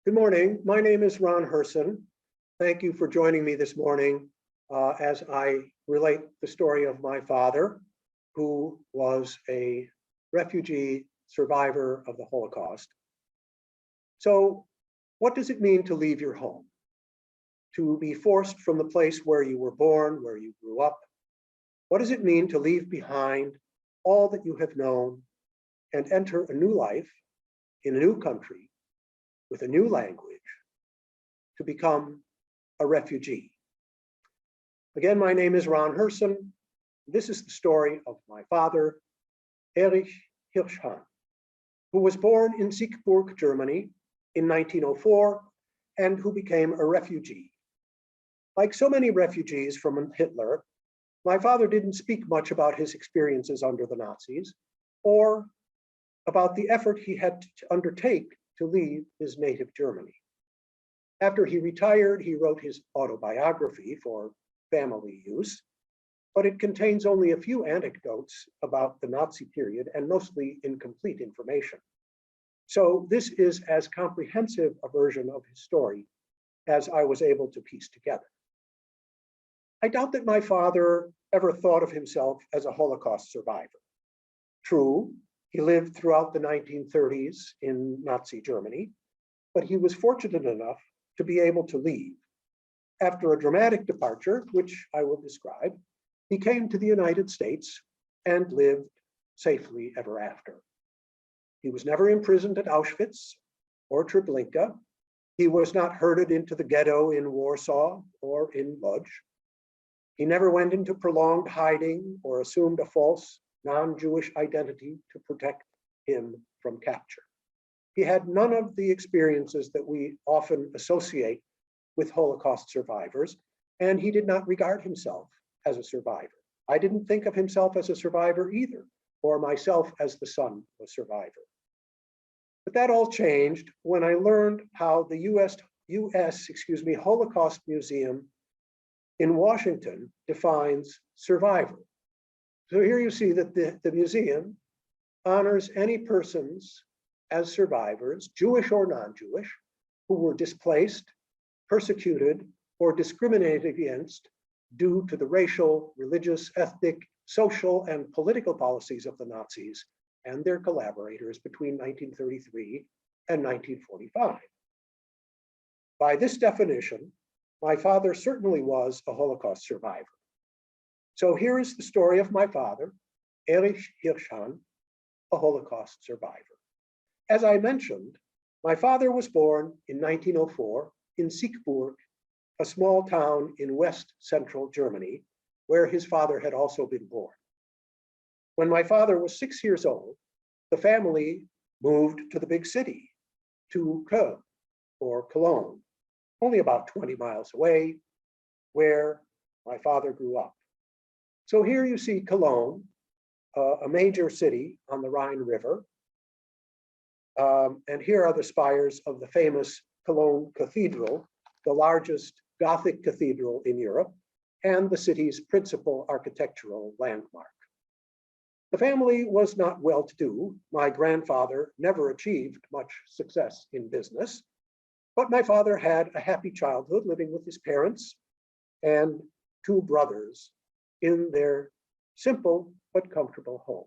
Good morning. My name is Ron Hirsen. Thank you for joining me this morning as I relate the story of my father, who was a refugee survivor of the Holocaust. So, what does it mean to leave your home? To be forced from the place where you were born, where you grew up? What does it mean to leave behind all that you have known and enter a new life in a new country with a new language to become a refugee? Again, my name is Ron Hirsen. This is the story of my father, Erich Hirschhahn, who was born in Siegburg, Germany in 1904 and who became a refugee. Like so many refugees from Hitler, my father didn't speak much about his experiences under the Nazis or about the effort he had to undertake to leave his native Germany. After he retired, he wrote his autobiography for family use, but it contains only a few anecdotes about the Nazi period and mostly incomplete information. So this is as comprehensive a version of his story as I was able to piece together. I doubt that my father ever thought of himself as a Holocaust survivor. True, he lived throughout the 1930s in Nazi Germany, but he was fortunate enough to be able to leave. After a dramatic departure, which I will describe, he came to the United States and lived safely ever after. He was never imprisoned at Auschwitz or Treblinka. He was not herded into the ghetto in Warsaw or in Lodz. He never went into prolonged hiding or assumed a false non-Jewish identity to protect him from capture. He had none of the experiences that we often associate with Holocaust survivors, and he did not regard himself as a survivor. I didn't think of himself as a survivor either, or myself as the son of a survivor. But that all changed when I learned how the US Holocaust Museum in Washington defines survivor. So here you see that the museum honors any persons as survivors, Jewish or non-Jewish, who were displaced, persecuted, or discriminated against due to the racial, religious, ethnic, social, and political policies of the Nazis and their collaborators between 1933 and 1945. By this definition, my father certainly was a Holocaust survivor. So here is the story of my father, Erich Hirschhahn, a Holocaust survivor. As I mentioned, my father was born in 1904 in Siegburg, a small town in west central Germany, where his father had also been born. When my father was 6 years old, the family moved to the big city, to Cologne, or Cologne, only about 20 miles away, where my father grew up. So here you see Cologne, a major city on the Rhine River. And here are the spires of the famous Cologne Cathedral, the largest Gothic cathedral in Europe, and the city's principal architectural landmark. The family was not well-to-do. My grandfather never achieved much success in business, but my father had a happy childhood living with his parents and 2 brothers in their simple but comfortable home.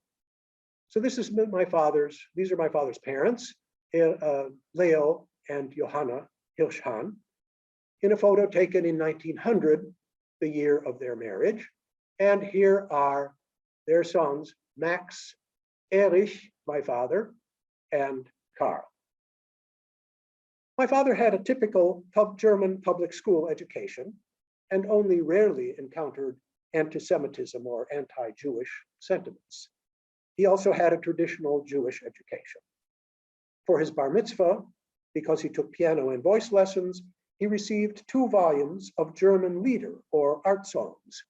So this is these are my father's parents, Leo and Johanna Hirschhahn, in a photo taken in 1900, the year of their marriage. And here are their sons, Max, Erich, my father, and Karl. My father had a typical German public school education and only rarely encountered anti-Semitism or anti-Jewish sentiments. He also had a traditional Jewish education. For his bar mitzvah, because he took piano and voice lessons, he received 2 volumes of German Lieder or art songs.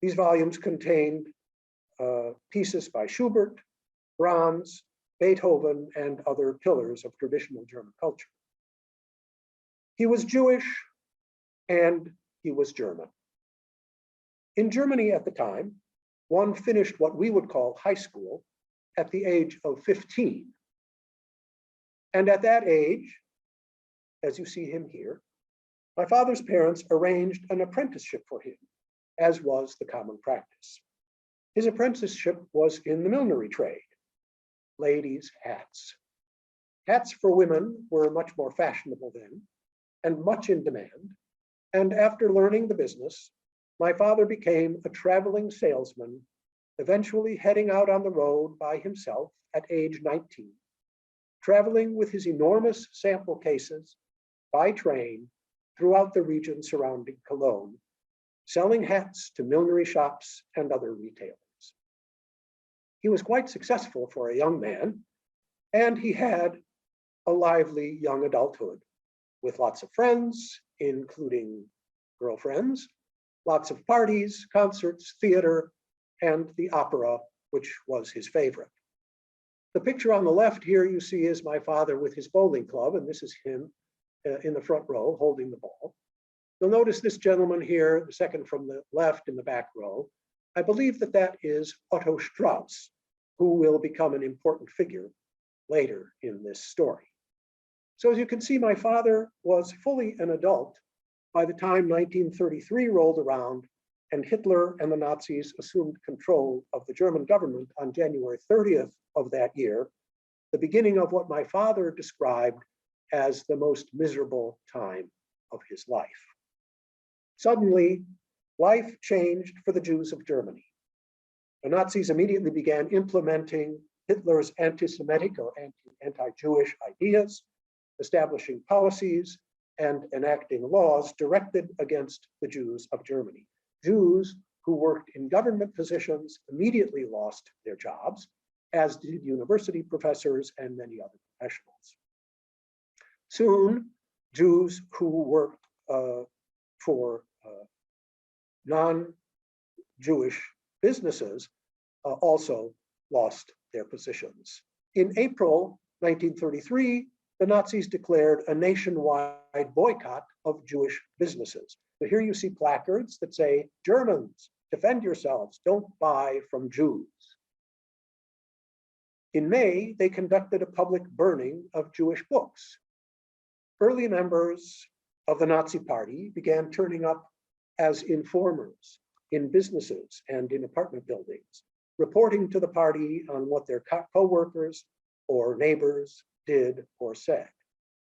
These volumes contained pieces by Schubert, Brahms, Beethoven, and other pillars of traditional German culture. He was Jewish and he was German. In Germany at the time, one finished what we would call high school at the age of 15. And at that age, as you see him here, my father's parents arranged an apprenticeship for him, as was the common practice. His apprenticeship was in the millinery trade, ladies' hats. Hats for women were much more fashionable then and much in demand. And after learning the business, my father became a traveling salesman, eventually heading out on the road by himself at age 19, traveling with his enormous sample cases by train throughout the region surrounding Cologne, selling hats to millinery shops and other retailers. He was quite successful for a young man, and he had a lively young adulthood with lots of friends, including girlfriends, lots of parties, concerts, theater, and the opera, which was his favorite. The picture on the left here you see is my father with his bowling club, and this is him in the front row holding the ball. You'll notice this gentleman here, the second from the left in the back row. I believe that that is Otto Strauss, who will become an important figure later in this story. So as you can see, my father was fully an adult by the time 1933 rolled around and Hitler and the Nazis assumed control of the German government on January 30th of that year, the beginning of what my father described as the most miserable time of his life. Suddenly, life changed for the Jews of Germany. The Nazis immediately began implementing Hitler's anti-Semitic or anti-Jewish ideas, establishing policies and enacting laws directed against the Jews of Germany. Jews who worked in government positions immediately lost their jobs, as did university professors and many other professionals. Soon, Jews who worked for non-Jewish businesses also lost their positions. In April 1933, the Nazis declared a nationwide boycott of Jewish businesses. So here you see placards that say, "Germans, defend yourselves, don't buy from Jews." In May, they conducted a public burning of Jewish books. Early members of the Nazi Party began turning up as informers in businesses and in apartment buildings, reporting to the party on what their co-workers or neighbors did or said.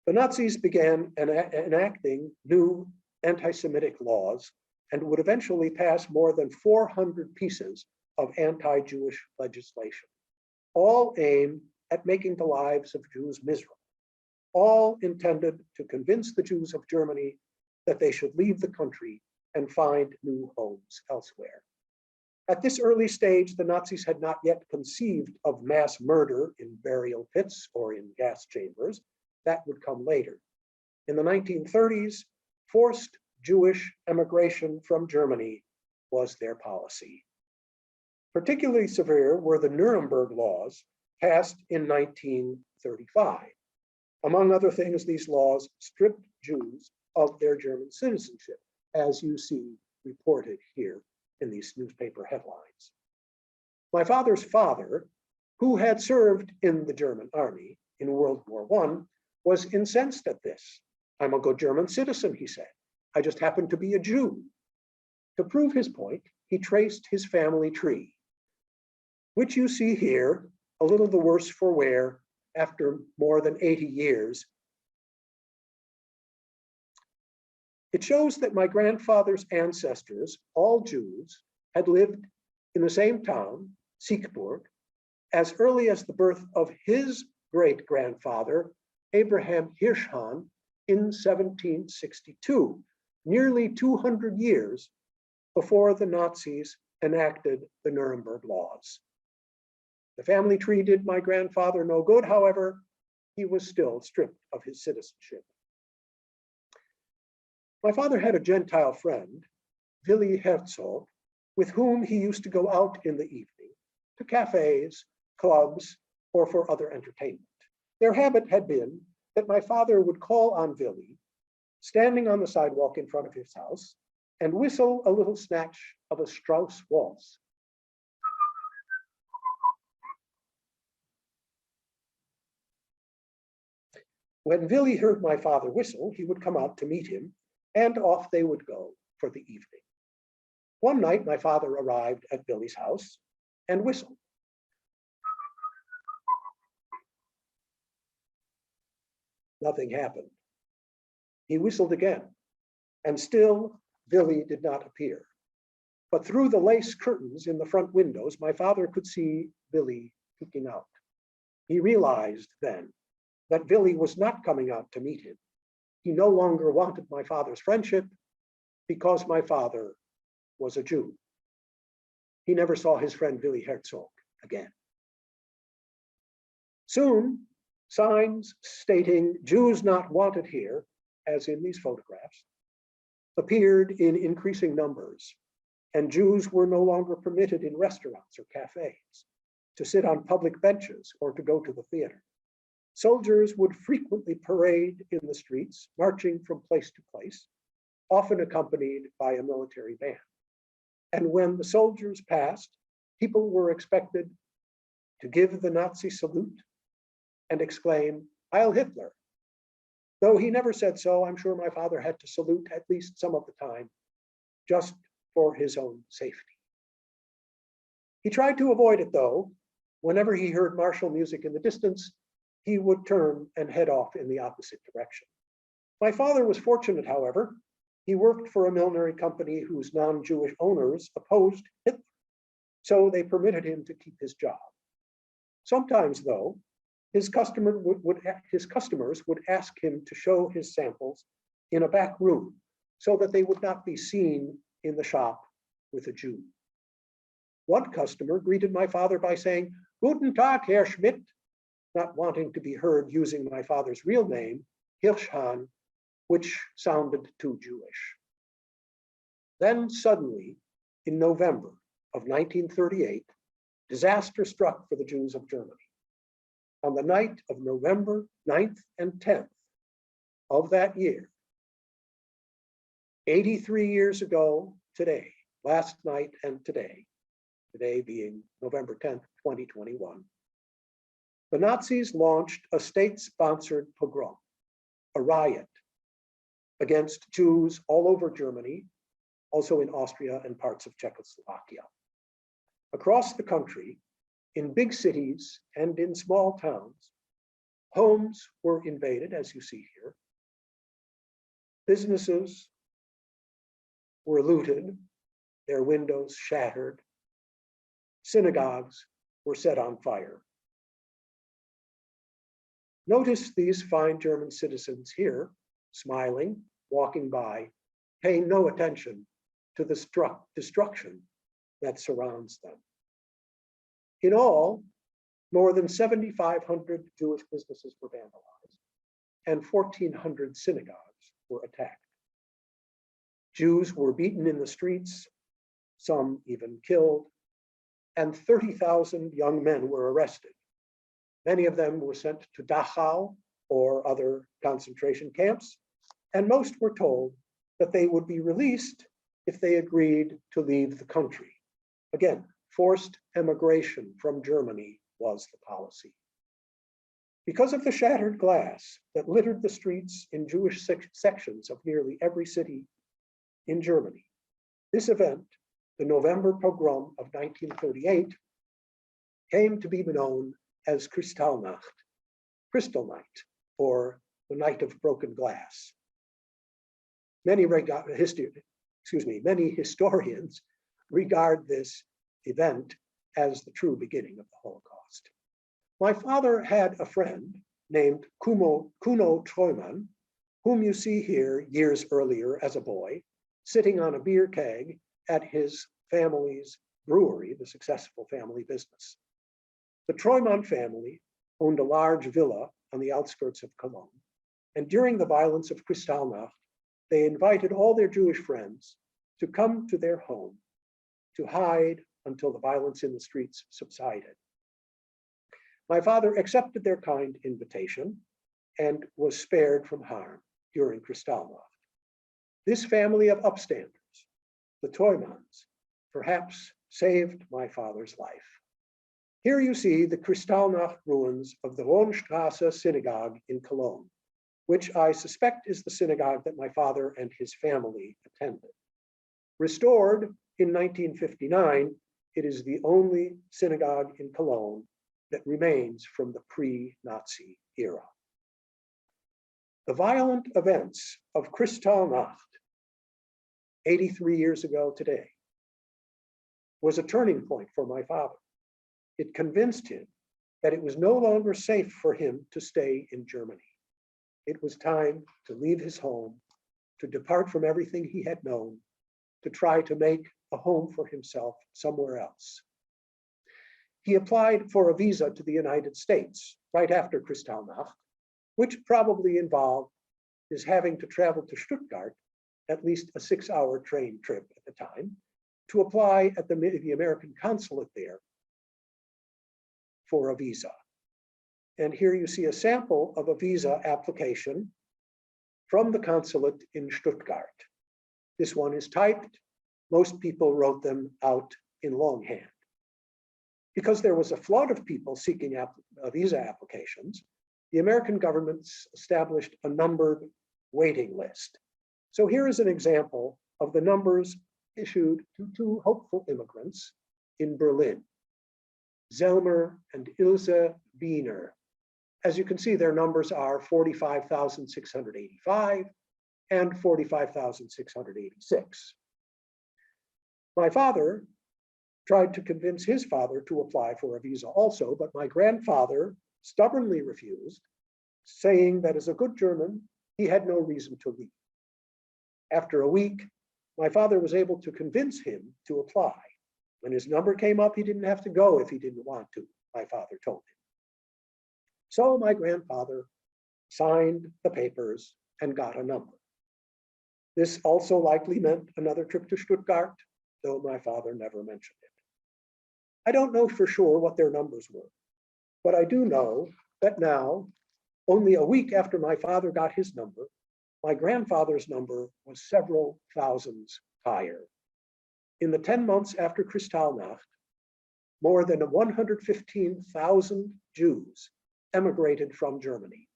The Nazis began enacting new anti-Semitic laws and would eventually pass more than 400 pieces of anti-Jewish legislation, all aimed at making the lives of Jews miserable, all intended to convince the Jews of Germany that they should leave the country and find new homes elsewhere. At this early stage, the Nazis had not yet conceived of mass murder in burial pits or in gas chambers. That would come later. In the 1930s, forced Jewish emigration from Germany was their policy. Particularly severe were the Nuremberg laws passed in 1935. Among other things, these laws stripped Jews of their German citizenship, as you see reported here in these newspaper headlines. My father's father, who had served in the German army in World War I, was incensed at this. "I'm a good German citizen," he said. "I just happen to be a Jew." To prove his point, he traced his family tree, which you see here, a little the worse for wear after more than 80 years. It shows that my grandfather's ancestors, all Jews, had lived in the same town, Siegburg, as early as the birth of his great-grandfather, Erich Hirschhahn, in 1762, nearly 200 years before the Nazis enacted the Nuremberg laws. The family tree did my grandfather no good, however. He was still stripped of his citizenship. My father had a Gentile friend, Willi Herzog, with whom he used to go out in the evening to cafes, clubs, or for other entertainment. Their habit had been that my father would call on Willi, standing on the sidewalk in front of his house, and whistle a little snatch of a Strauss waltz. When Willy heard my father whistle, he would come out to meet him, and off they would go for the evening. One night, my father arrived at Willy's house and whistled. Nothing happened. He whistled again, and still Willy did not appear. But through the lace curtains in the front windows, my father could see Willy peeking out. He realized then that Willy was not coming out to meet him. He no longer wanted my father's friendship because my father was a Jew. He never saw his friend Willy Herzog again. Soon, signs stating Jews not wanted here, as in these photographs, appeared in increasing numbers, and Jews were no longer permitted in restaurants or cafes, to sit on public benches or to go to the theater. Soldiers would frequently parade in the streets, marching from place to place, often accompanied by a military band. And when the soldiers passed, people were expected to give the Nazi salute and exclaim, Heil Hitler. Though he never said so, I'm sure my father had to salute at least some of the time, just for his own safety. He tried to avoid it though. Whenever he heard martial music in the distance, he would turn and head off in the opposite direction. My father was fortunate, however. He worked for a millinery company whose non-Jewish owners opposed Hitler, so they permitted him to keep his job. Sometimes, though, his customers would ask him to show his samples in a back room so that they would not be seen in the shop with a Jew. One customer greeted my father by saying, Guten Tag, Herr Schmidt, not wanting to be heard using my father's real name, Hirschhahn, which sounded too Jewish. Then suddenly, in November of 1938, disaster struck for the Jews of Germany. On the night of November 9th and 10th of that year, 83 years ago today, last night and today being November 10th, 2021, the Nazis launched a state-sponsored pogrom, a riot against Jews all over Germany, also in Austria and parts of Czechoslovakia. Across the country, in big cities and in small towns, homes were invaded, as you see here. Businesses were looted, their windows shattered. Synagogues were set on fire. Notice these fine German citizens here, smiling, walking by, paying no attention to the destruction that surrounds them. In all, more than 7,500 Jewish businesses were vandalized, and 1,400 synagogues were attacked. Jews were beaten in the streets, some even killed, and 30,000 young men were arrested. Many of them were sent to Dachau or other concentration camps, and most were told that they would be released if they agreed to leave the country. Again, forced emigration from Germany was the policy. Because of the shattered glass that littered the streets in Jewish sections of nearly every city in Germany, this event, the November pogrom of 1938, came to be known as Kristallnacht, Crystal Night, or the Night of Broken Glass. Many historians regard this event as the true beginning of the Holocaust. My father had a friend named Kuno Treumann, whom you see here years earlier as a boy, sitting on a beer keg at his family's brewery, the successful family business. The Treumann family owned a large villa on the outskirts of Cologne, and during the violence of Kristallnacht, they invited all their Jewish friends to come to their home to hide until the violence in the streets subsided. My father accepted their kind invitation and was spared from harm during Kristallnacht. This family of upstanders, the Treumanns, perhaps saved my father's life. Here you see the Kristallnacht ruins of the Ronstrasser Synagogue in Cologne, which I suspect is the synagogue that my father and his family attended. Restored in 1959, it is the only synagogue in Cologne that remains from the pre-Nazi era. The violent events of Kristallnacht, 83 years ago today, was a turning point for my father. It convinced him that it was no longer safe for him to stay in Germany. It was time to leave his home, to depart from everything he had known, to try to make a home for himself somewhere else. He applied for a visa to the United States right after Kristallnacht, which probably involved his having to travel to Stuttgart, at least a 6-hour train trip at the time, to apply at the American consulate there for a visa. And here you see a sample of a visa application from the consulate in Stuttgart. This one is typed. Most people wrote them out in longhand. Because there was a flood of people seeking visa applications, the American government established a numbered waiting list. So here is an example of the numbers issued to 2 hopeful immigrants in Berlin, Zelmer and Ilse Wiener. As you can see, their numbers are 45,685 and 45,686. My father tried to convince his father to apply for a visa also, but my grandfather stubbornly refused, saying that as a good German, he had no reason to leave. After a week, my father was able to convince him to apply. When his number came up, he didn't have to go if he didn't want to, my father told him. So my grandfather signed the papers and got a number. This also likely meant another trip to Stuttgart, though my father never mentioned it. I don't know for sure what their numbers were, but I do know that now, only a week after my father got his number, my grandfather's number was several thousands higher. In the 10 months after Kristallnacht, more than 115,000 Jews emigrated from Germany.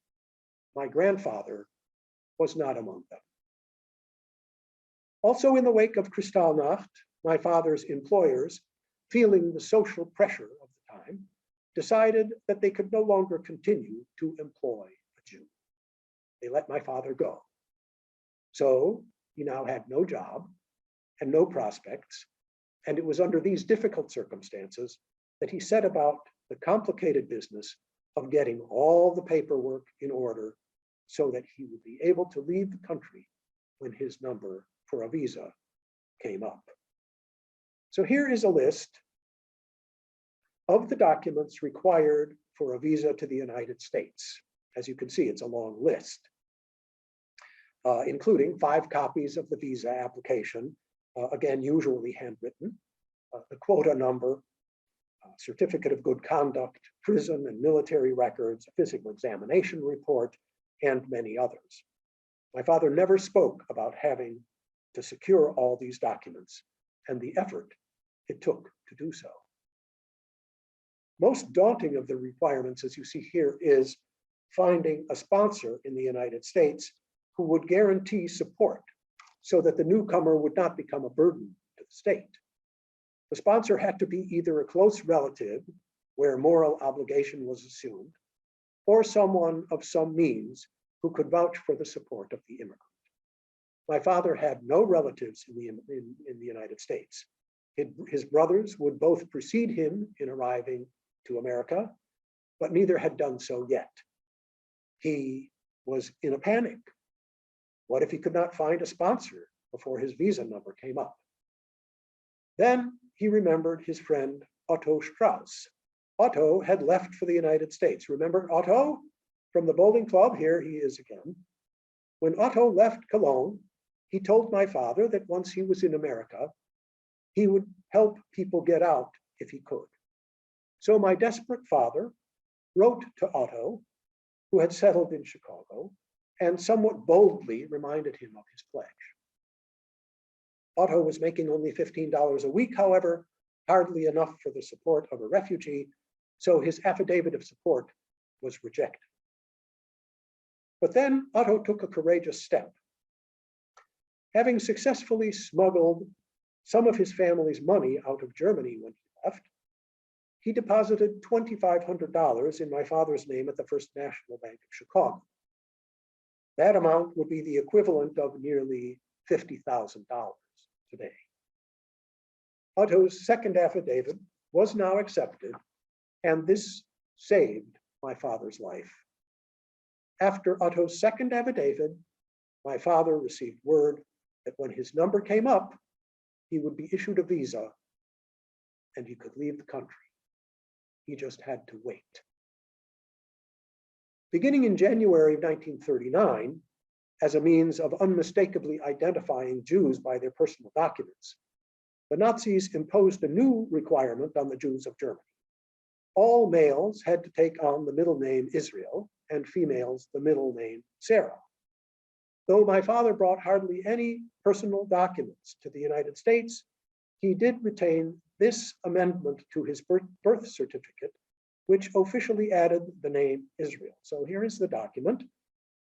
My grandfather was not among them. Also in the wake of Kristallnacht, my father's employers, feeling the social pressure of the time, decided that they could no longer continue to employ a Jew. They let my father go. So he now had no job and no prospects, and it was under these difficult circumstances that he set about the complicated business of getting all the paperwork in order so that he would be able to leave the country when his number for a visa came up. So here is a list of the documents required for a visa to the United States. As you can see, it's a long list, including 5 copies of the visa application, again, usually handwritten, the quota number, certificate of good conduct, prison and military records, a physical examination report, and many others. My father never spoke about having to secure all these documents and the effort it took to do so. Most daunting of the requirements, as you see here, is finding a sponsor in the United States who would guarantee support so that the newcomer would not become a burden to the state. The sponsor had to be either a close relative where moral obligation was assumed, or someone of some means who could vouch for the support of the immigrant. My father had no relatives in the United States. His brothers would both precede him in arriving to America, but neither had done so yet. He was in a panic. What if he could not find a sponsor before his visa number came up? Then he remembered his friend Otto Strauss. Otto had left for the United States. Remember Otto from the bowling club? Here he is again. When Otto left Cologne, he told my father that once he was in America, he would help people get out if he could. So my desperate father wrote to Otto, who had settled in Chicago, and somewhat boldly reminded him of his pledge. Otto was making only $15 a week, however, hardly enough for the support of a refugee, so his affidavit of support was rejected. But then Otto took a courageous step. Having successfully smuggled some of his family's money out of Germany when he left, he deposited $2,500 in my father's name at the First National Bank of Chicago. That amount would be the equivalent of nearly $50,000 today. Otto's second affidavit was now accepted, and this saved my father's life. After Otto's second affidavit, my father received word that when his number came up, he would be issued a visa and he could leave the country. He just had to wait. Beginning in January of 1939, as a means of unmistakably identifying Jews by their personal documents, the Nazis imposed a new requirement on the Jews of Germany. All males had to take on the middle name Israel and females the middle name Sarah. Though my father brought hardly any personal documents to the United States, he did retain this amendment to his birth certificate, which officially added the name Israel. So here is the document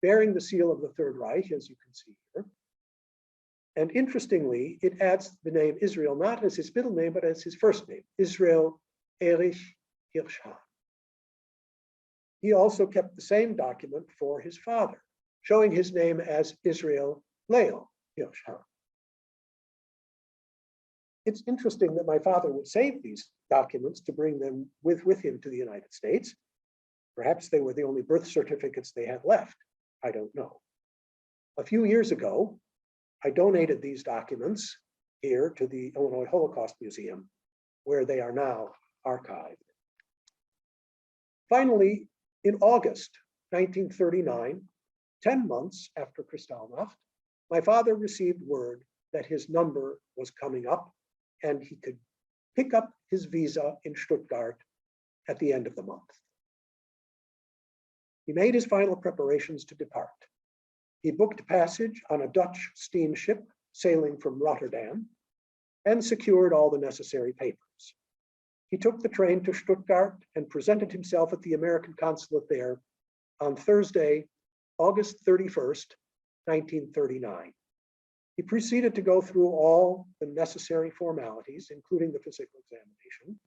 bearing the seal of the Third Reich, as you can see here. And interestingly, it adds the name Israel not as his middle name, but as his first name, Israel Erich Hirschhahn. He also kept the same document for his father, showing his name as Israel Leo Hirschhahn. It's interesting that my father would save these documents to bring them with him to the United States. Perhaps they were the only birth certificates they had left. I don't know. A few years ago, I donated these documents here to the Illinois Holocaust Museum, where they are now archived. Finally, in August 1939, 10 months after Kristallnacht, my father received word that his number was coming up and he could pick up his visa in Stuttgart at the end of the month. He made his final preparations to depart. He booked passage on a Dutch steamship sailing from Rotterdam and secured all the necessary papers. He took the train to Stuttgart and presented himself at the American consulate there on Thursday, August 31st, 1939. He proceeded to go through all the necessary formalities, including the physical examination,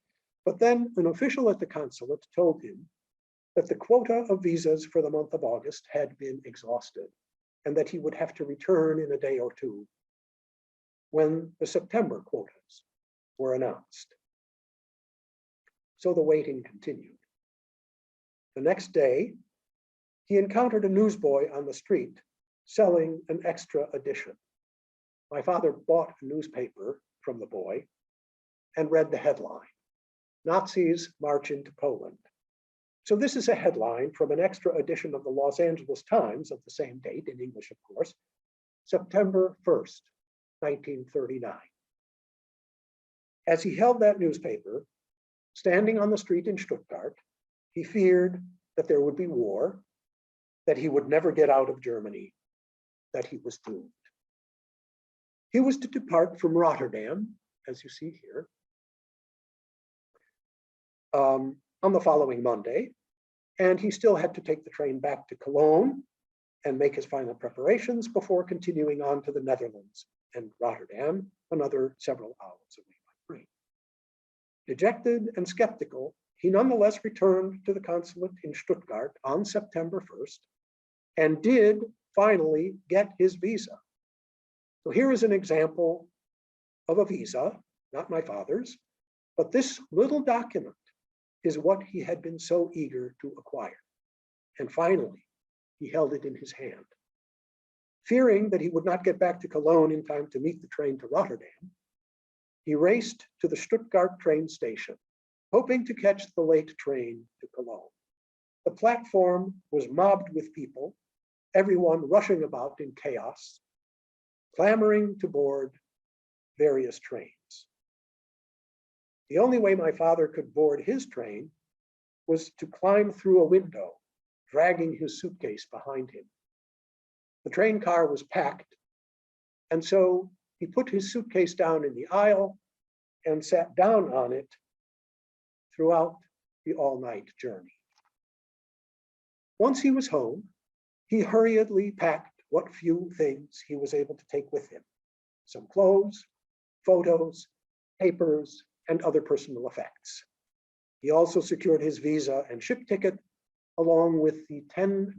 but then an official at the consulate told him that the quota of visas for the month of August had been exhausted and that he would have to return in a day or two when the September quotas were announced. So the waiting continued. The next day, he encountered a newsboy on the street selling an extra edition. My father bought a newspaper from the boy and read the headline, "Nazis March into Poland." So this is a headline from an extra edition of the Los Angeles Times of the same date, in English, of course, September 1st, 1939. As he held that newspaper, standing on the street in Stuttgart, he feared that there would be war, that he would never get out of Germany, that he was doomed. He was to depart from Rotterdam, as you see here, on the following Monday, and he still had to take the train back to Cologne and make his final preparations before continuing on to the Netherlands and Rotterdam, another several hours away by train. Dejected and skeptical, he nonetheless returned to the consulate in Stuttgart on September 1st and did finally get his visa. So here is an example of a visa, not my father's, but this little document is what he had been so eager to acquire. And finally, he held it in his hand. Fearing that he would not get back to Cologne in time to meet the train to Rotterdam, he raced to the Stuttgart train station, hoping to catch the late train to Cologne. The platform was mobbed with people, everyone rushing about in chaos, clamoring to board various trains. The only way my father could board his train was to climb through a window, dragging his suitcase behind him. The train car was packed, and so he put his suitcase down in the aisle and sat down on it throughout the all-night journey. Once he was home, he hurriedly packed what few things he was able to take with him: some clothes, photos, papers, and other personal effects. He also secured his visa and ship ticket, along with the $10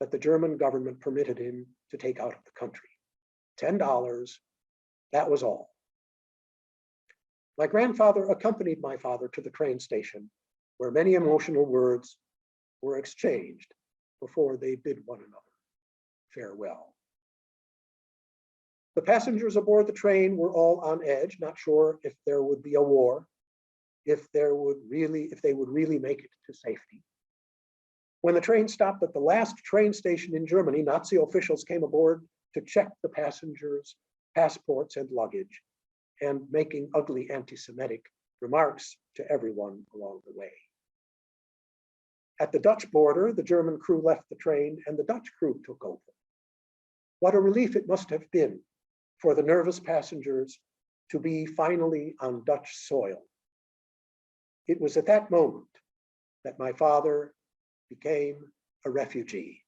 that the German government permitted him to take out of the country. $10, that was all. My grandfather accompanied my father to the train station, where many emotional words were exchanged before they bid one another farewell. The passengers aboard the train were all on edge, not sure if there would be a war, if they would really make it to safety. When the train stopped at the last train station in Germany, Nazi officials came aboard to check the passengers' passports and luggage, and making ugly anti-Semitic remarks to everyone along the way. At the Dutch border, the German crew left the train and the Dutch crew took over. What a relief it must have been for the nervous passengers to be finally on Dutch soil. It was at that moment that my father became a refugee,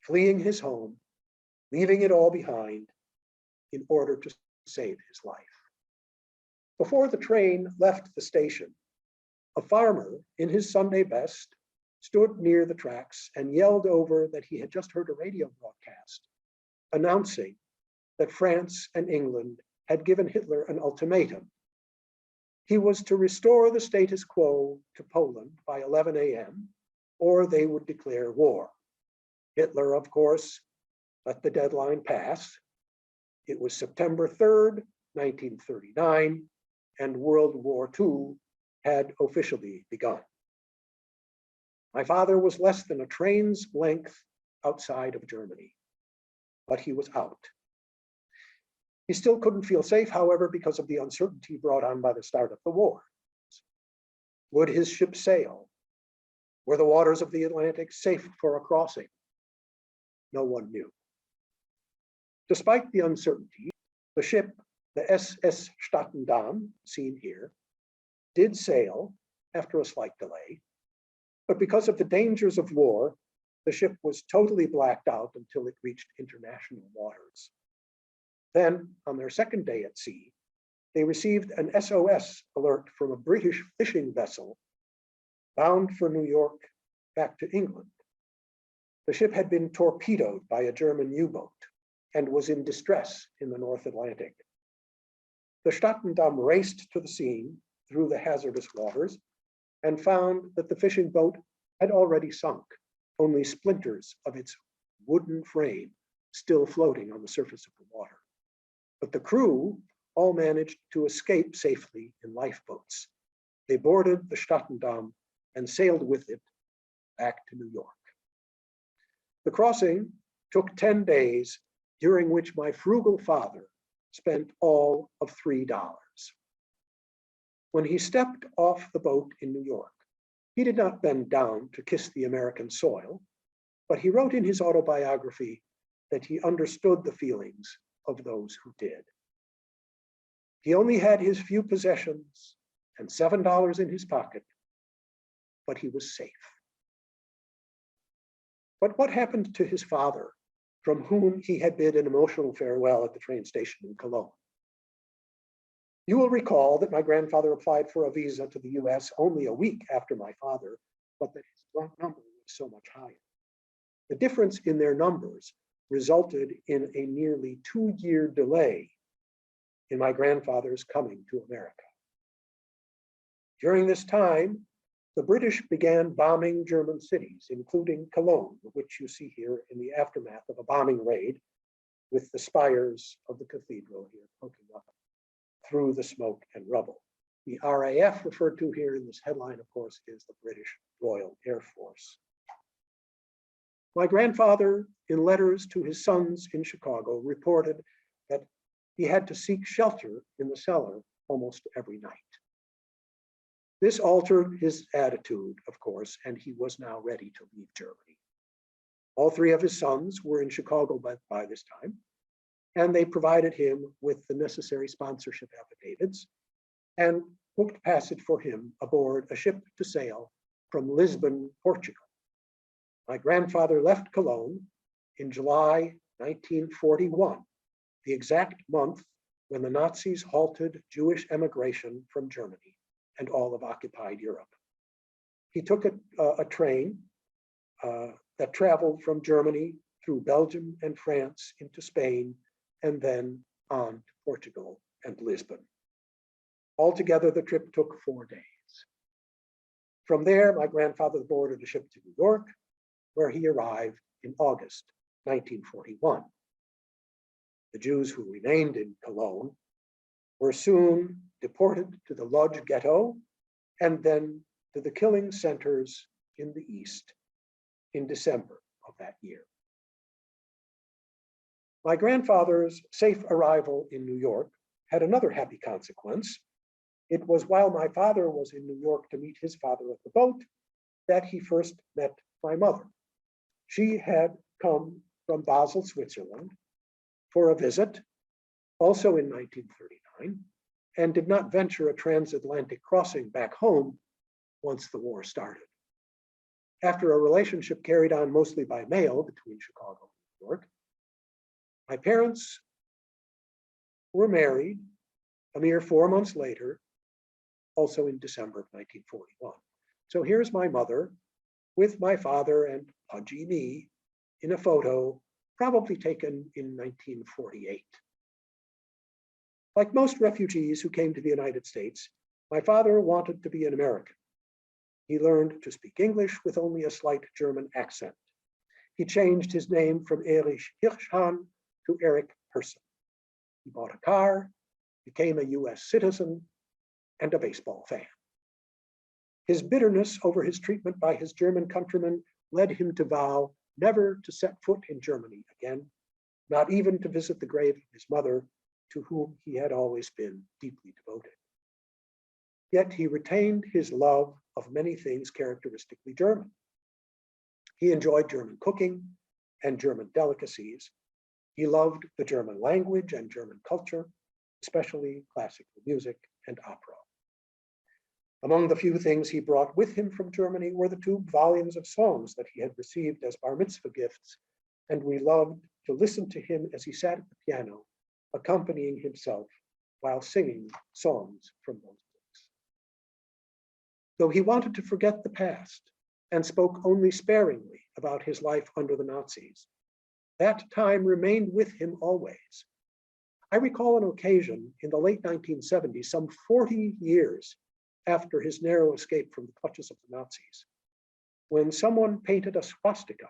fleeing his home, leaving it all behind in order to save his life. Before the train left the station, a farmer in his Sunday best stood near the tracks and yelled over that he had just heard a radio broadcast announcing that France and England had given Hitler an ultimatum. He was to restore the status quo to Poland by 11 a.m., or they would declare war. Hitler, of course, let the deadline pass. It was September 3rd, 1939, and World War II had officially begun. My father was less than a train's length outside of Germany, but he was out. He still couldn't feel safe, however, because of the uncertainty brought on by the start of the war. Would his ship sail? Were the waters of the Atlantic safe for a crossing? No one knew. Despite the uncertainty, the ship, the SS Stattendam, seen here, did sail after a slight delay, but because of the dangers of war, the ship was totally blacked out until it reached international waters. Then, on their second day at sea, they received an SOS alert from a British fishing vessel bound for New York back to England. The ship had been torpedoed by a German U-boat and was in distress in the North Atlantic. The Stattendam raced to the scene through the hazardous waters and found that the fishing boat had already sunk, only splinters of its wooden frame still floating on the surface of the water. But the crew all managed to escape safely in lifeboats. They boarded the Stattendam and sailed with it back to New York. The crossing took 10 days, during which my frugal father spent all of $3. When he stepped off the boat in New York, he did not bend down to kiss the American soil, but he wrote in his autobiography that he understood the feelings of those who did. He only had his few possessions and $7 in his pocket, but he was safe. But what happened to his father, from whom he had bid an emotional farewell at the train station in Cologne? You will recall that my grandfather applied for a visa to the US only a week after my father, but that his number was so much higher. The difference in their numbers resulted in a nearly 2-year delay in my grandfather's coming to America. During this time, the British began bombing German cities, including Cologne, which you see here in the aftermath of a bombing raid, with the spires of the cathedral here poking up through the smoke and rubble. The RAF referred to here in this headline, of course, is the British Royal Air Force. My grandfather, in letters to his sons in Chicago, reported that he had to seek shelter in the cellar almost every night. This altered his attitude, of course, and he was now ready to leave Germany. All 3 of his sons were in Chicago by this time, and they provided him with the necessary sponsorship affidavits and booked passage for him aboard a ship to sail from Lisbon, Portugal. My grandfather left Cologne in July 1941, the exact month when the Nazis halted Jewish emigration from Germany and all of occupied Europe. He took a train that traveled from Germany through Belgium and France into Spain, and then on to Portugal and Lisbon. Altogether, the trip took 4 days. From there, my grandfather boarded a ship to New York, where he arrived in August 1941. The Jews who remained in Cologne were soon deported to the Lodz ghetto and then to the killing centers in the East in December of that year. My grandfather's safe arrival in New York had another happy consequence. It was while my father was in New York to meet his father at the boat that he first met my mother. She had come from Basel, Switzerland, for a visit, also in 1939, and did not venture a transatlantic crossing back home once the war started. After a relationship carried on mostly by mail between Chicago and New York, my parents were married a mere 4 months later, also in December of 1941. So here's my mother with my father and pudgy me in a photo probably taken in 1948. Like most refugees who came to the United States, my father wanted to be an American. He learned to speak English with only a slight German accent. He changed his name from Erich Hirschhahn to Eric Hirsen. He bought a car, became a US citizen, and a baseball fan. His bitterness over his treatment by his German countrymen led him to vow never to set foot in Germany again, not even to visit the grave of his mother, to whom he had always been deeply devoted. Yet he retained his love of many things characteristically German. He enjoyed German cooking and German delicacies. He loved the German language and German culture, especially classical music and opera. Among the few things he brought with him from Germany were the 2 volumes of songs that he had received as bar mitzvah gifts, and we loved to listen to him as he sat at the piano, accompanying himself while singing songs from those books. Though he wanted to forget the past and spoke only sparingly about his life under the Nazis, that time remained with him always. I recall an occasion in the late 1970s, some 40 years after his narrow escape from the clutches of the Nazis, when someone painted a swastika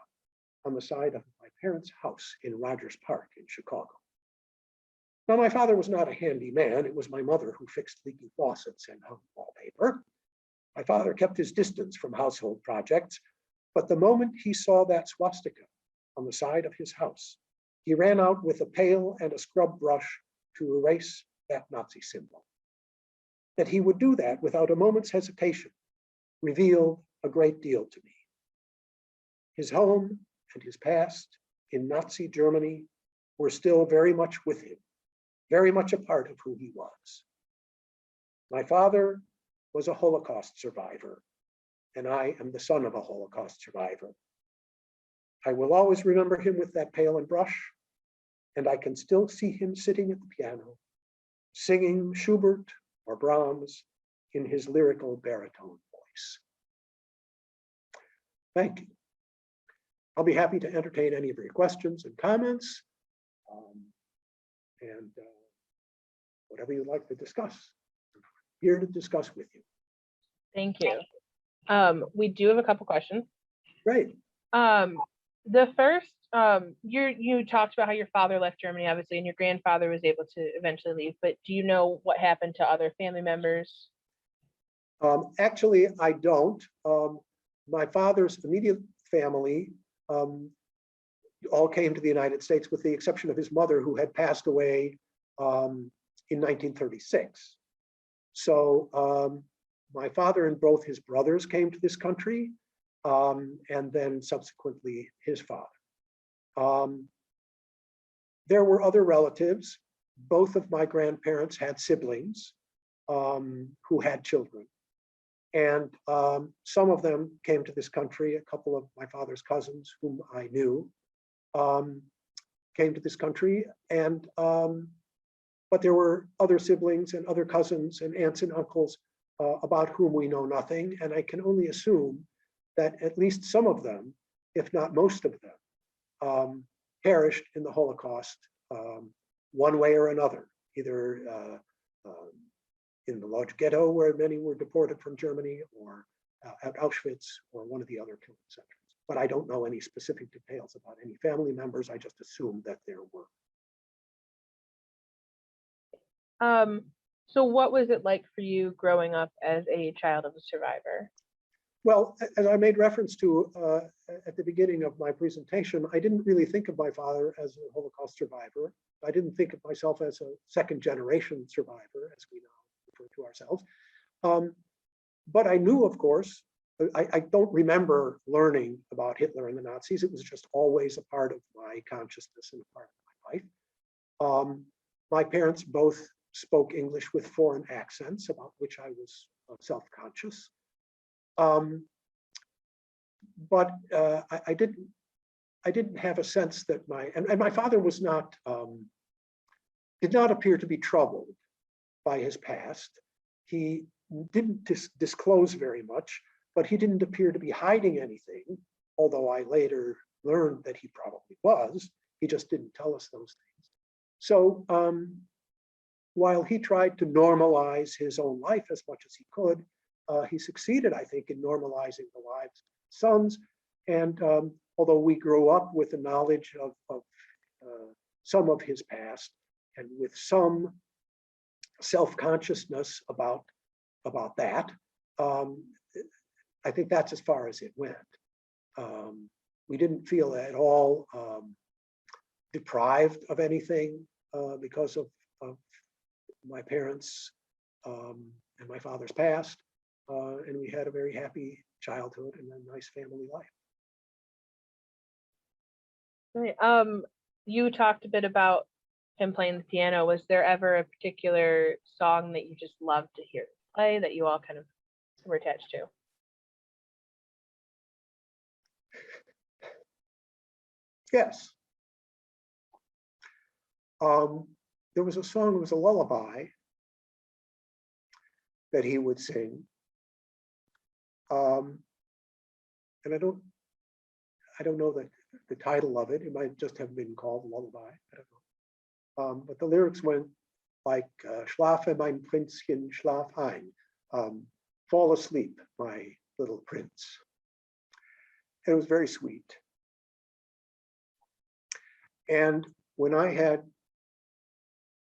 on the side of my parents' house in Rogers Park in Chicago. Now, my father was not a handy man. It was my mother who fixed leaky faucets and hung wallpaper. My father kept his distance from household projects, but the moment he saw that swastika on the side of his house, he ran out with a pail and a scrub brush to erase that Nazi symbol. That he would do that without a moment's hesitation revealed a great deal to me. His home and his past in Nazi Germany were still very much with him, very much a part of who he was. My father was a Holocaust survivor, and I am the son of a Holocaust survivor. I will always remember him with that pail and brush, and I can still see him sitting at the piano, singing Schubert or Brahms in his lyrical baritone voice. Thank you. I'll be happy to entertain any of your questions and comments, and whatever you'd like to discuss. I'm here to discuss with you. Thank you. We do have a couple questions. Great. The first, you talked about how your father left Germany, obviously, and your grandfather was able to eventually leave, but do you know what happened to other family members? Actually, I don't. My father's immediate family all came to the United States with the exception of his mother, who had passed away in 1936. So my father and both his brothers came to this country, and then subsequently his father. There were other relatives. Both of my grandparents had siblings who had children. And some of them came to this country. A couple of my father's cousins, whom I knew, came to this country. And but there were other siblings and other cousins and aunts and uncles about whom we know nothing. And I can only assume that at least some of them, if not most of them, perished in the Holocaust one way or another, either in the large ghetto where many were deported from Germany, or at Auschwitz, or one of the other killing centers. But I don't know any specific details about any family members. I just assumed that there were. So what was it like for you growing up as a child of a survivor? Well, as I made reference to at the beginning of my presentation, I didn't really think of my father as a Holocaust survivor. I didn't think of myself as a second generation survivor, as we now refer to ourselves. But I knew, of course, I don't remember learning about Hitler and the Nazis. It was just always a part of my consciousness and a part of my life. My parents both spoke English with foreign accents, about which I was self-conscious. But I didn't have a sense that and my father was not, did not appear to be troubled by his past. He didn't disclose very much, but he didn't appear to be hiding anything, although I later learned that he probably was. He just didn't tell us those things. So while he tried to normalize his own life as much as he could, he succeeded, I think, in normalizing the lives of his sons. And although we grew up with the knowledge of some of his past and with some self-consciousness about that, I think that's as far as it went. We didn't feel at all deprived of anything because of my parents and my father's past. And we had a very happy childhood and a nice family life. Right. You talked a bit about him playing the piano. Was there ever a particular song that you just loved to hear play that you all kind of were attached to? Yes. There was a song, it was a lullaby that he would sing. And I don't know the title of it. It might just have been called Lullaby. I don't know. But the lyrics went like "Schlafe, mein Prinzchen, schlaf ein," fall asleep, my little prince. And it was very sweet. And when I had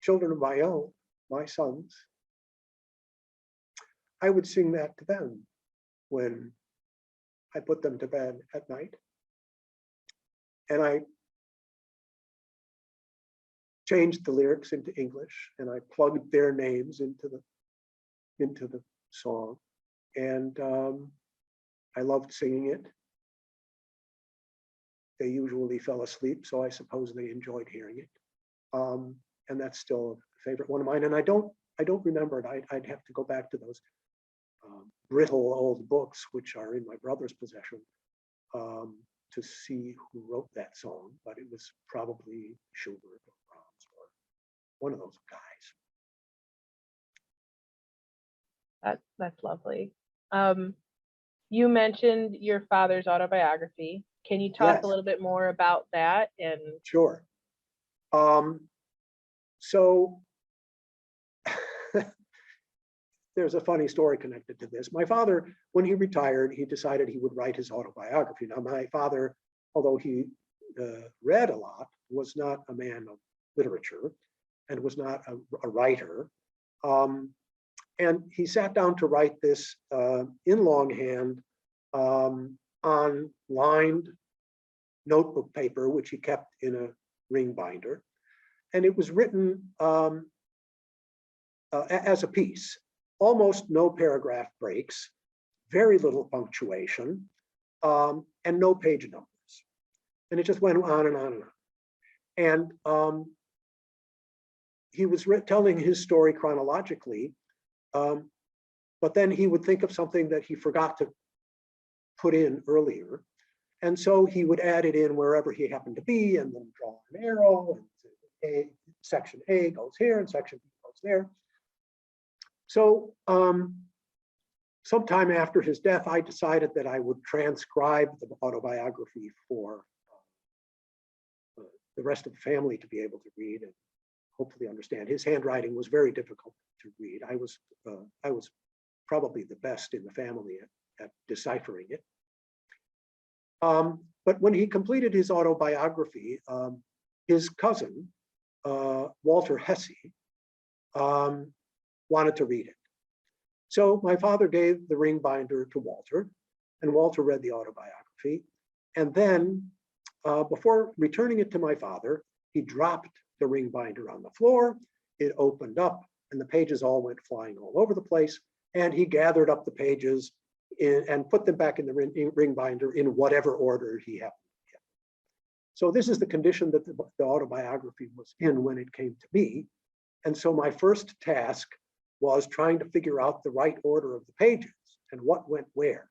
children of my own, my sons, I would sing that to them when I put them to bed at night. And I changed the lyrics into English, and I plugged their names into the song. And I loved singing it. They usually fell asleep, so I suppose they enjoyed hearing it. And that's still a favorite one of mine. And I don't remember it. I'd have to go back to those brittle old books, which are in my brother's possession, to see who wrote that song. But it was probably Schubert or Brahms or one of those guys. That's lovely. You mentioned your father's autobiography. Can you talk Yes. a little bit more about that? And Sure. So there's a funny story connected to this. My father, when he retired, he decided he would write his autobiography. Now, my father, although he read a lot, was not a man of literature and was not a writer. And he sat down to write this in longhand on lined notebook paper, which he kept in a ring binder. And it was written as a piece, almost no paragraph breaks, very little punctuation, and no page numbers. And it just went on and on and on. And he was telling his story chronologically, but then he would think of something that he forgot to put in earlier. And so he would add it in wherever he happened to be and then draw an arrow. And section A goes here and section B goes there. So sometime after his death, I decided that I would transcribe the autobiography for the rest of the family to be able to read and hopefully understand. His handwriting was very difficult to read. I was probably the best in the family at deciphering it. But when he completed his autobiography, his cousin, Walter Hesse, wanted to read it. So my father gave the ring binder to Walter, and Walter read the autobiography. And then before returning it to my father, he dropped the ring binder on the floor. It opened up and the pages all went flying all over the place. And he gathered up the pages and put them back in the ring binder in whatever order he happened to get. So this is the condition that the autobiography was in when it came to me. And so my first task was trying to figure out the right order of the pages and what went where.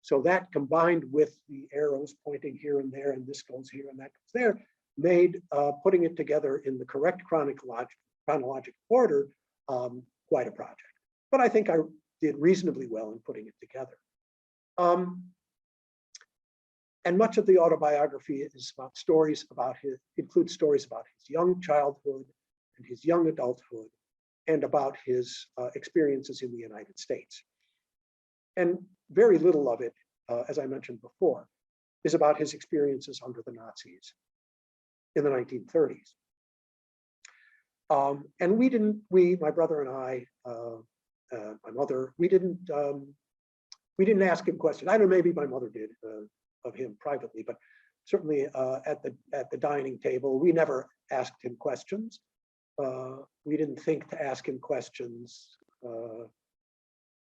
So that combined with the arrows pointing here and there, and this goes here and that goes there, made putting it together in the correct chronological order quite a project. But I think I did reasonably well in putting it together. And much of the autobiography is about stories about includes stories about his young childhood and his young adulthood and about his experiences in the United States. And very little of it, as I mentioned before, is about his experiences under the Nazis in the 1930s. And my brother and I, my mother, we didn't ask him questions. I don't know, maybe my mother did of him privately, but certainly at the dining table, we never asked him questions. We didn't think to ask him questions.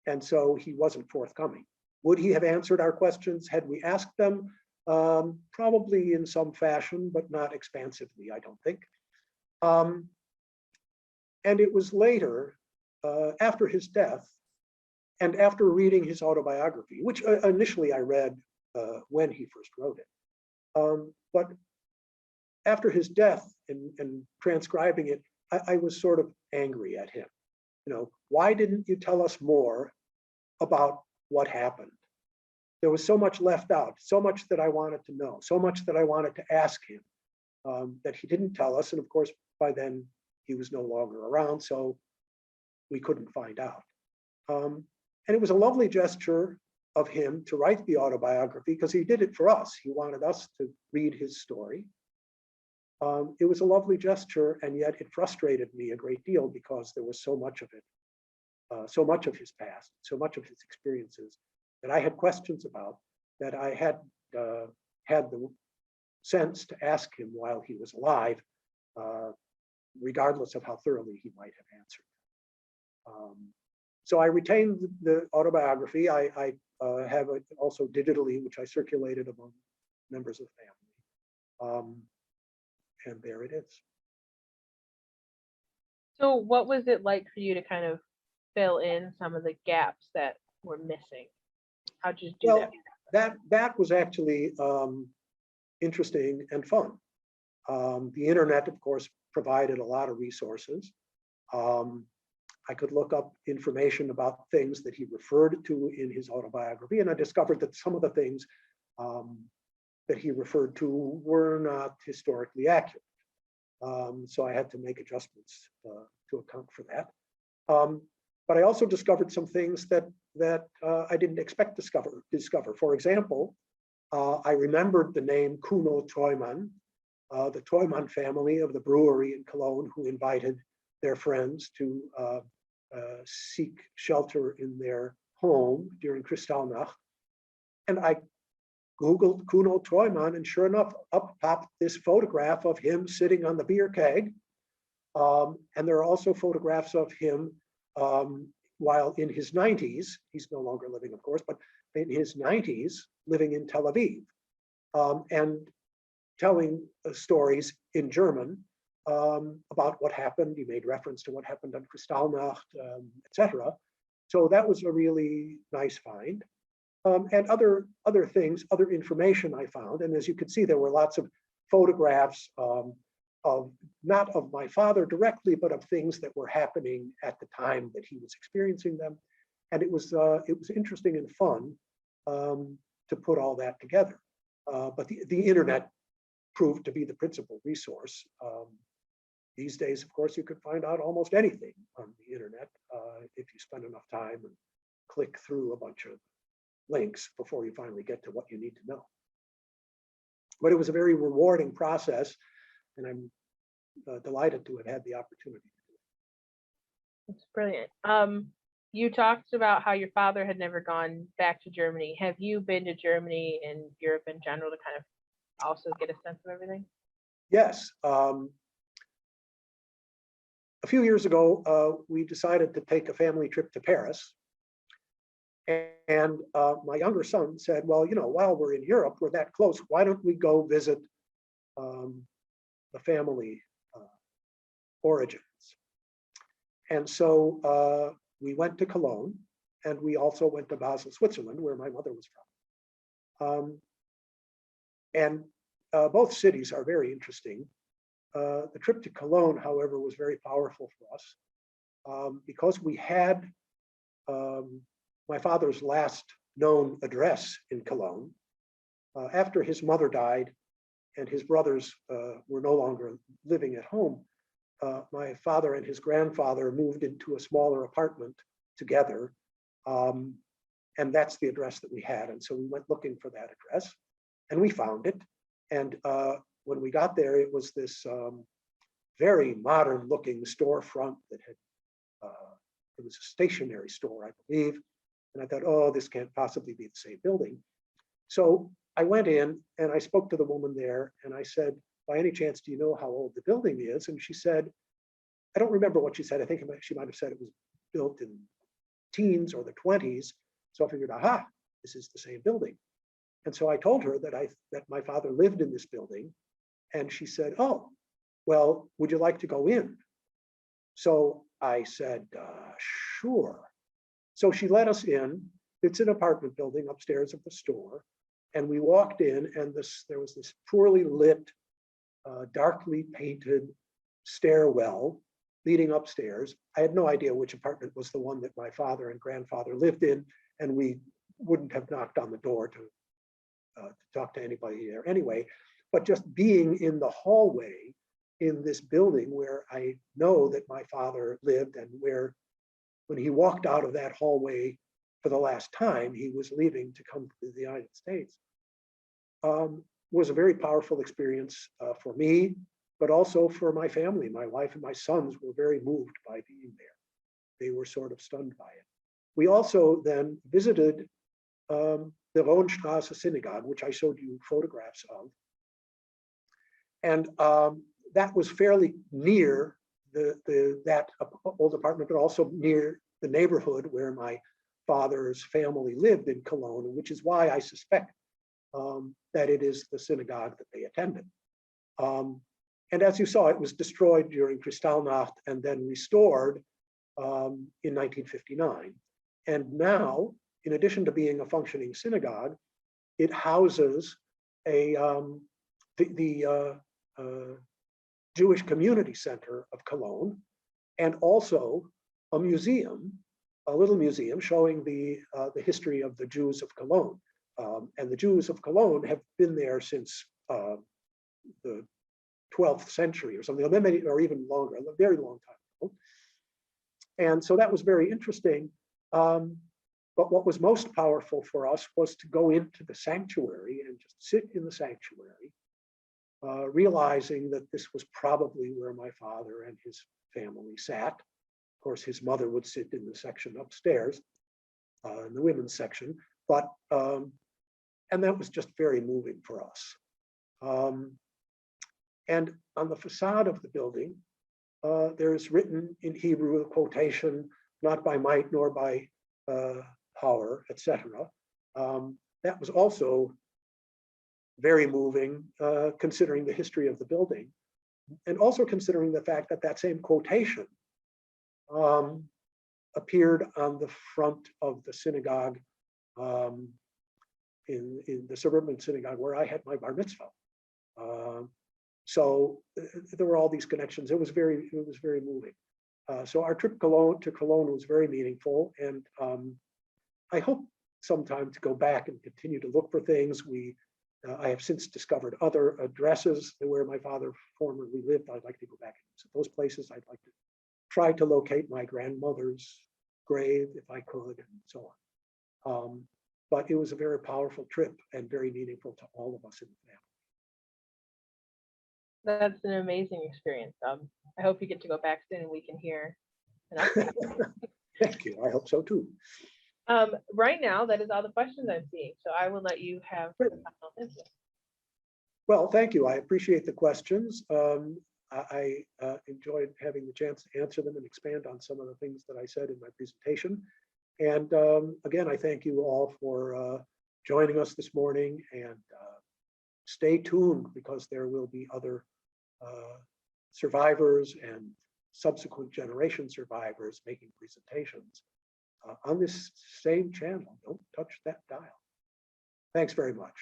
And so he wasn't forthcoming. Would he have answered our questions had we asked them? Probably in some fashion, but not expansively, I don't think. And it was later, after his death, and after reading his autobiography, which initially I read when he first wrote it. But after his death and transcribing it, I was sort of angry at him. You know, why didn't you tell us more about what happened? There was so much left out, so much that I wanted to know, so much that I wanted to ask him that he didn't tell us. And of course, by then he was no longer around, so we couldn't find out. And it was a lovely gesture of him to write the autobiography because he did it for us. He wanted us to read his story. It was a lovely gesture, and yet it frustrated me a great deal because there was so much of it, so much of his past, so much of his experiences that I had questions about, that I had had the sense to ask him while he was alive, regardless of how thoroughly he might have answered. So I retained the autobiography. I have it also digitally, which I circulated among members of the family. And there it is. So what was it like for you to kind of fill in some of the gaps that were missing? How did you do that? That was actually interesting and fun. The internet, of course, provided a lot of resources. I could look up information about things that he referred to in his autobiography, and I discovered that some of the things that he referred to were not historically accurate. So I had to make adjustments to account for that. But I also discovered some things that I didn't expect to discover. For example, I remembered the name Kuno Treumann, the Treumann family of the brewery in Cologne, who invited their friends to seek shelter in their home during Kristallnacht. And I Googled Kuno Treumann, and sure enough, up popped this photograph of him sitting on the beer keg. And there are also photographs of him while in his 90s, he's no longer living, of course, but in his 90s, living in Tel Aviv, and telling stories in German about what happened. He made reference to what happened on Kristallnacht, etc. So that was a really nice find. And other things, other information I found. And as you could see, there were lots of photographs of not of my father directly, but of things that were happening at the time that he was experiencing them. And it was interesting and fun to put all that together. But the internet proved to be the principal resource. These days, of course, you could find out almost anything on the internet if you spend enough time and click through a bunch of links before you finally get to what you need to know. But it was a very rewarding process, and I'm delighted to have had the opportunity to do it. That's brilliant. You talked about how your father had never gone back to Germany. Have you been to Germany and Europe in general to kind of also get a sense of everything? Yes. A few years ago, we decided to take a family trip to Paris. And my younger son said, well, you know, while we're in Europe, we're that close, why don't we go visit the family origins? And so we went to Cologne, and we also went to Basel, Switzerland, where my mother was from. And both cities are very interesting. The trip to Cologne, however, was very powerful for us because we had my father's last known address in Cologne. After his mother died and his brothers were no longer living at home, my father and his grandfather moved into a smaller apartment together. And that's the address that we had. And so we went looking for that address and we found it. And when we got there, it was this very modern looking storefront that had, it was a stationery store, I believe. And I thought, oh, this can't possibly be the same building. So I went in and I spoke to the woman there and I said, by any chance, do you know how old the building is? And she said, I don't remember what she said. I think she might have said it was built in teens or the 20s. So I figured, aha, this is the same building. And so I told her that my father lived in this building. And she said, oh, well, would you like to go in? So I said, sure. So she let us in. It's an apartment building upstairs of the store. And we walked in and there was this poorly lit, darkly painted stairwell leading upstairs. I had no idea which apartment was the one that my father and grandfather lived in. And we wouldn't have knocked on the door to talk to anybody there anyway. But just being in the hallway in this building where I know that my father lived and where when he walked out of that hallway for the last time, he was leaving to come to the United States, was a very powerful experience for me, but also for my family. My wife and my sons were very moved by being there. They were sort of stunned by it. We also then visited the Ronstrasser Synagogue, which I showed you photographs of. And that was fairly near that old apartment, but also near the neighborhood where my father's family lived in Cologne, which is why I suspect that it is the synagogue that they attended. And as you saw, it was destroyed during Kristallnacht and then restored in 1959. And now, in addition to being a functioning synagogue, it houses the Jewish Community Center of Cologne, and also a museum, a little museum showing the history of the Jews of Cologne. And the Jews of Cologne have been there since the 12th century or something, or even longer, a very long time ago. And so that was very interesting. But what was most powerful for us was to go into the sanctuary and just sit in the sanctuary, realizing that this was probably where my father and his family sat. Of course, his mother would sit in the section upstairs, in the women's section, but, and that was just very moving for us. And on the facade of the building, there is written in Hebrew a quotation, not by might nor by power, etc. That was also very moving, considering the history of the building, and also considering the fact that that same quotation appeared on the front of the synagogue in the suburban synagogue where I had my bar mitzvah. So there were all these connections. It was very moving. So our trip to Cologne was very meaningful, and I hope sometime to go back and continue to look for things. I have since discovered other addresses where my father formerly lived. I'd like to go back and visit those places. I'd like to try to locate my grandmother's grave if I could, and so on. But it was a very powerful trip and very meaningful to all of us in the family. That's an amazing experience. I hope you get to go back soon and we can hear an update. Thank you. I hope so too. Right now, that is all the questions I'm seeing. So I will let you have the final answer. Well, thank you. I appreciate the questions. I enjoyed having the chance to answer them and expand on some of the things that I said in my presentation. And again, I thank you all for joining us this morning, and stay tuned because there will be other survivors and subsequent generation survivors making presentations on this same channel. Don't touch that dial. Thanks very much.